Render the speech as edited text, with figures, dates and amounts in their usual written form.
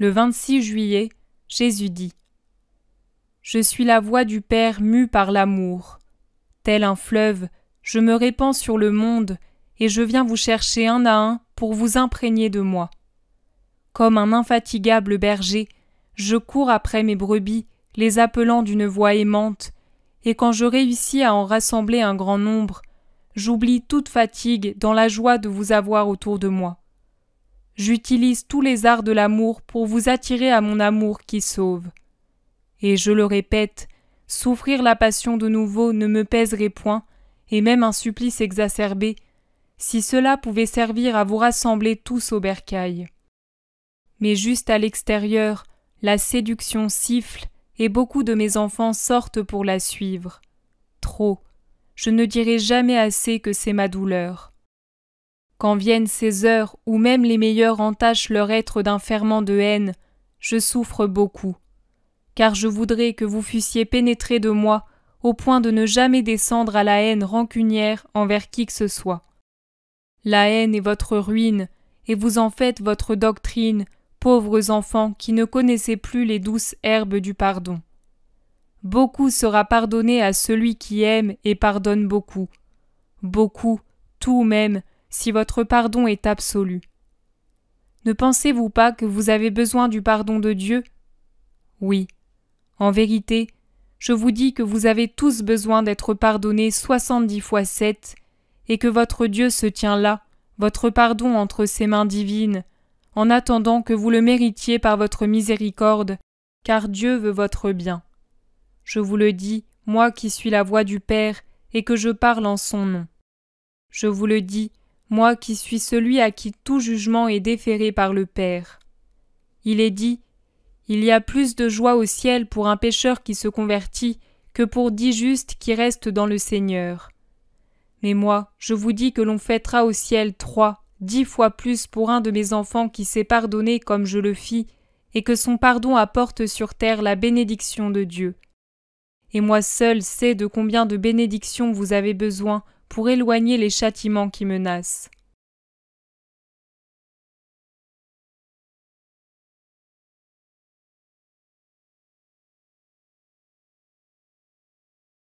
Le 26 juillet, Jésus dit : Je suis la voix du Père mue par l'amour. Tel un fleuve, je me répands sur le monde et je viens vous chercher un à un pour vous imprégner de moi. Comme un infatigable berger, je cours après mes brebis, les appelant d'une voix aimante, et quand je réussis à en rassembler un grand nombre, j'oublie toute fatigue dans la joie de vous avoir autour de moi. J'utilise tous les arts de l'amour pour vous attirer à mon amour qui sauve. Et je le répète, souffrir la passion de nouveau ne me pèserait point, et même un supplice exacerbé, si cela pouvait servir à vous rassembler tous au bercail. Mais juste à l'extérieur, la séduction siffle et beaucoup de mes enfants sortent pour la suivre. Trop, je ne dirai jamais assez que c'est ma douleur. Quand viennent ces heures où même les meilleurs entachent leur être d'un ferment de haine, je souffre beaucoup, car je voudrais que vous fussiez pénétrés de moi au point de ne jamais descendre à la haine rancunière envers qui que ce soit. La haine est votre ruine, et vous en faites votre doctrine, pauvres enfants qui ne connaissez plus les douces herbes du pardon. Beaucoup sera pardonné à celui qui aime et pardonne beaucoup. Beaucoup, tout même, si votre pardon est absolu. Ne pensez-vous pas que vous avez besoin du pardon de Dieu ? Oui. En vérité, je vous dis que vous avez tous besoin d'être pardonnés 70 fois 7, et que votre Dieu se tient là, votre pardon entre ses mains divines, en attendant que vous le méritiez par votre miséricorde, car Dieu veut votre bien. Je vous le dis, moi qui suis la voix du Père, et que je parle en son nom. Je vous le dis, moi qui suis celui à qui tout jugement est déféré par le Père. Il est dit : il y a plus de joie au ciel pour un pécheur qui se convertit que pour 10 justes qui restent dans le Seigneur. Mais moi, je vous dis que l'on fêtera au ciel 3, 10 fois plus pour un de mes enfants qui s'est pardonné comme je le fis, et que son pardon apporte sur terre la bénédiction de Dieu. Et moi seul sais de combien de bénédictions vous avez besoin pour éloigner les châtiments qui menacent.